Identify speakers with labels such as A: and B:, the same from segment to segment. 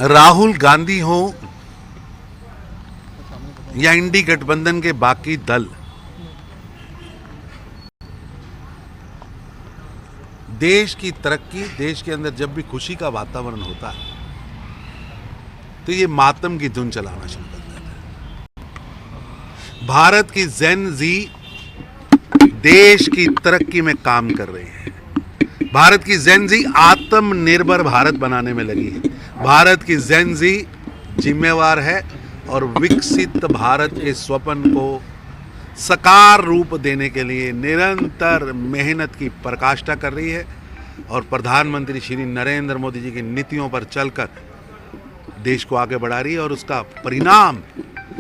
A: राहुल गांधी हो या इंडी गठबंधन के बाकी दल, देश की तरक्की, देश के अंदर जब भी खुशी का वातावरण होता है तो ये मातम की धुन चलाना शुरू कर देता है। भारत की जेन जी देश की तरक्की में काम कर रही है। भारत की जेन जी आत्मनिर्भर भारत बनाने में लगी है। भारत की जेन जी जिम्मेवार है और विकसित भारत के स्वप्न को साकार रूप देने के लिए निरंतर मेहनत की पराकाष्ठा कर रही है और प्रधानमंत्री श्री नरेंद्र मोदी जी की नीतियों पर चलकर देश को आगे बढ़ा रही है। और उसका परिणाम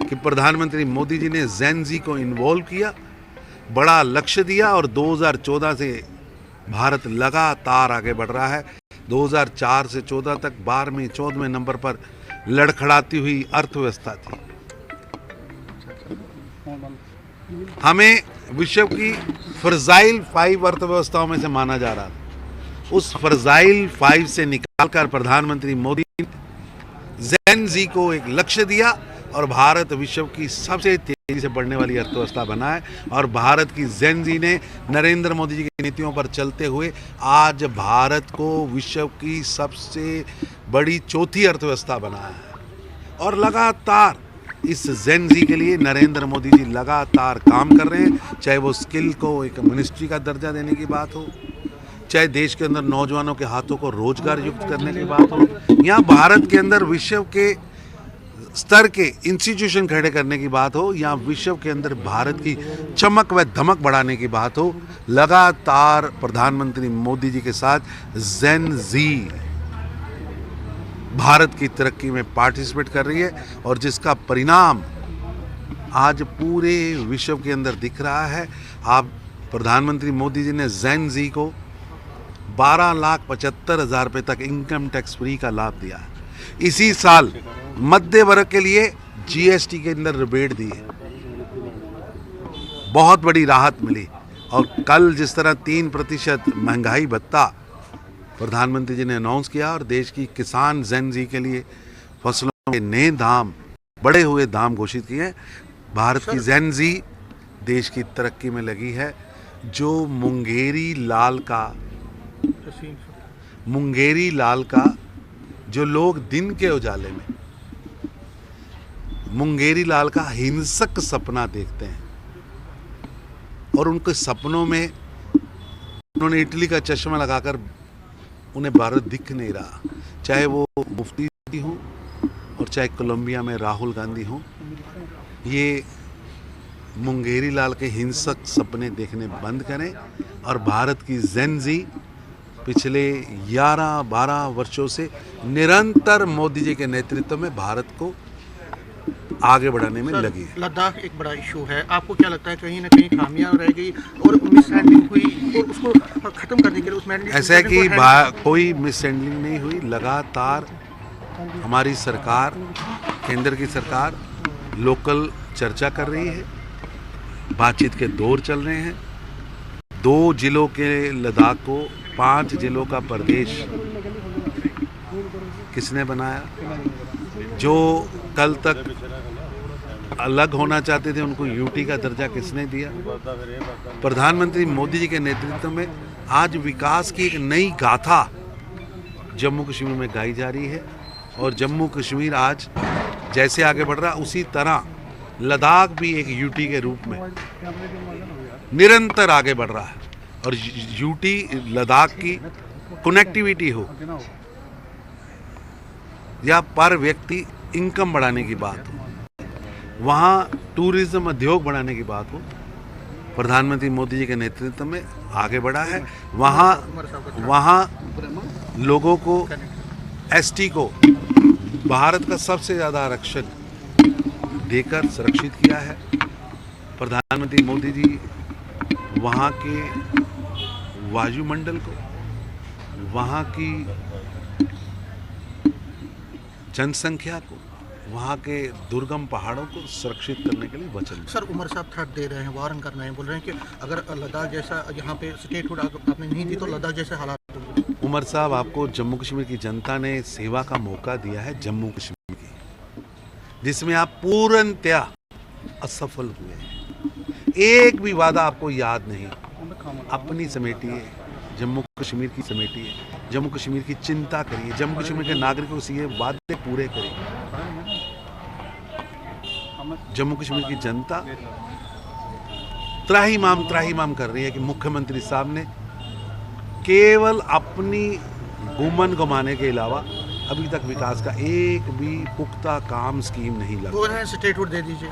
A: कि प्रधानमंत्री मोदी जी ने जेन जी को इन्वॉल्व किया, बड़ा लक्ष्य दिया और 2014 से भारत लगातार आगे बढ़ रहा है। 2004 से 14 तक 12वें 14वें नंबर पर लड़खड़ाती हुई अर्थव्यवस्था थी। हमें विश्व की फ्रजाइल 5 अर्थव्यवस्थाओं में से माना जा रहा था। उस फ्रजाइल 5 से निकालकर प्रधानमंत्री मोदी ने जेन जी को एक लक्ष्य दिया और भारत विश्व की सबसे तेजी से बढ़ने वाली अर्थव्यवस्था बना है। और भारत की जेन जी ने नरेंद्र मोदी जी की नीतियों पर चलते हुए आज भारत को विश्व की सबसे बड़ी चौथी अर्थव्यवस्था बनाया है। और लगातार इस जेन जी के लिए नरेंद्र मोदी जी लगातार काम कर रहे हैं, चाहे वो स्किल को एक मिनिस्ट्री का दर्जा देने की बात हो, चाहे देश के अंदर नौजवानों के हाथों को रोजगार युक्त करने की बात हो, या भारत के अंदर विश्व के स्तर के इंस्टीट्यूशन खड़े करने की बात हो, या विश्व के अंदर भारत की चमक व धमक बढ़ाने की बात हो। लगातार प्रधानमंत्री मोदी जी के साथ जेन जी भारत की तरक्की में पार्टिसिपेट कर रही है और जिसका परिणाम आज पूरे विश्व के अंदर दिख रहा है। आप प्रधानमंत्री मोदी जी ने जेन जी को 12,75,000 रुपये तक इनकम टैक्स फ्री का लाभ दिया है। इसी साल मध्य वर्ग के लिए जीएसटी के अंदर रिबेट दी है, बहुत बड़ी राहत मिली। और कल जिस तरह 3% महंगाई भत्ता प्रधानमंत्री जी ने अनाउंस किया और देश की किसान जेन जी के लिए फसलों के नए दाम, बढ़े हुए दाम घोषित किए हैं। भारत की जेन जी देश की तरक्की में लगी है। जो मुंगेरी लाल का जो लोग दिन के उजाले में मुंगेरी लाल का हिंसक सपना देखते हैं और उनके सपनों में उन्होंने इटली का चश्मा लगाकर उन्हें भारत दिख नहीं रहा, चाहे वो मुफ्ती हो और चाहे कोलंबिया में राहुल गांधी हो। ये मुंगेरी लाल के हिंसक सपने देखने बंद करें और भारत की जेन जी पिछले 11-12 वर्षों से निरंतर मोदी जी के नेतृत्व में भारत को आगे बढ़ाने में लगी है।
B: लद्दाख एक बड़ा इशू है, आपको क्या लगता है कहीं ना कहीं खामियां रह गई और मिसहैंडलिंग हुई और उसको खत्म करने के लिए उसमें
A: ऐसा है कि कोई मिसहैंडलिंग नहीं हुई। लगातार हमारी सरकार, केंद्र की सरकार लोकल चर्चा कर रही है, बातचीत के दौर चल रहे हैं। 2 जिलों के लद्दाख को 5 जिलों का प्रदेश किसने बनाया? जो कल तक अलग होना चाहते थे उनको यूटी का दर्जा किसने दिया? प्रधानमंत्री मोदी जी के नेतृत्व में आज विकास की एक नई गाथा जम्मू कश्मीर में गाई जा रही है और जम्मू कश्मीर आज जैसे आगे बढ़ रहा उसी तरह लद्दाख भी एक यूटी के रूप में निरंतर आगे बढ़ रहा है। और यूटी लद्दाख की कनेक्टिविटी हो या पर व्यक्ति इनकम बढ़ाने की बात हो, वहाँ टूरिज्म उद्योग बढ़ाने की बात हो, प्रधानमंत्री मोदी जी के नेतृत्व में आगे बढ़ा है। वहाँ लोगों को, एसटी को भारत का सबसे ज़्यादा आरक्षण देकर संरक्षित किया है। प्रधानमंत्री मोदी जी वहाँ के वायुमंडल को, वहाँ की जनसंख्या को, वहाँ के दुर्गम पहाड़ों को सुरक्षित करने के लिए वचन।
B: सर, उमर साहब थ्रेट दे रहे हैं, वार्न कर रहे हैं, बोल रहे हैं कि अगर लद्दाख जैसा यहाँ पे स्टेटहुड आपने नहीं दी तो लद्दाख जैसे हालात होंगे।
A: उमर साहब, आपको जम्मू कश्मीर की जनता ने सेवा का मौका दिया है जम्मू कश्मीर की, जिसमें आप पूर्णतया असफल हुए। एक भी वादा आपको याद नहीं। अपनी समेटिए, जम्मू कश्मीर की समेटिए, जम्मू कश्मीर की चिंता करिए, जम्मू कश्मीर के नागरिकों से ये वादे पूरे करिए। जम्मू कश्मीर की जनता त्राहिमाम कर रही है कि मुख्यमंत्री साहब ने केवल अपनी गुमन घुमाने के अलावा अभी तक विकास का एक भी पुख्ता काम स्कीम नहीं लगा।
B: बोल रहे हैं स्टेटहुड दे दीजिए।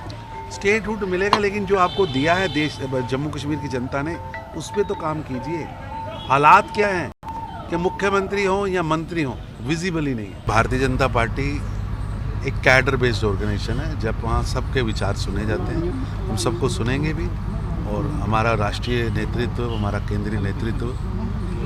A: स्टेटहुड मिलेगा, लेकिन जो आपको दिया है देश जम्मू कश्मीर की जनता ने, उस पर तो काम कीजिए। हालात क्या हैं कि मुख्यमंत्री हो या मंत्री हो, विजिबल ही नहीं है। भारतीय जनता पार्टी एक कैडर बेस्ड ऑर्गेनाइजेशन है, जब वहाँ सबके विचार सुने जाते हैं, हम सबको सुनेंगे भी, और हमारा राष्ट्रीय नेतृत्व, हमारा केंद्रीय नेतृत्व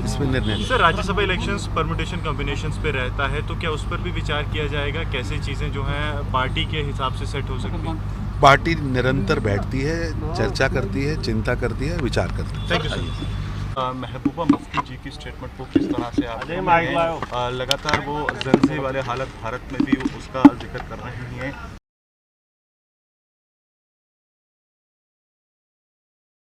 A: इस पर निर्णय लेगा।
C: Sir, Rajya Sabha elections permutation combinations पे रहता है, तो क्या उस पर भी विचार किया जाएगा? कैसे चीज़ें जो हैं पार्टी के हिसाब से सेट हो सकती हैं?
A: पार्टी निरंतर बैठती है, चर्चा करती है, चिंता करती है, विचार करती है।
C: Thank you sir.
D: Mehbooba Mufti ji की स्टेटमेंट को किस तरह से आप लगातार वो जंजी वाले हालत भारत में भी उसका जिक्र कर रहे हैं,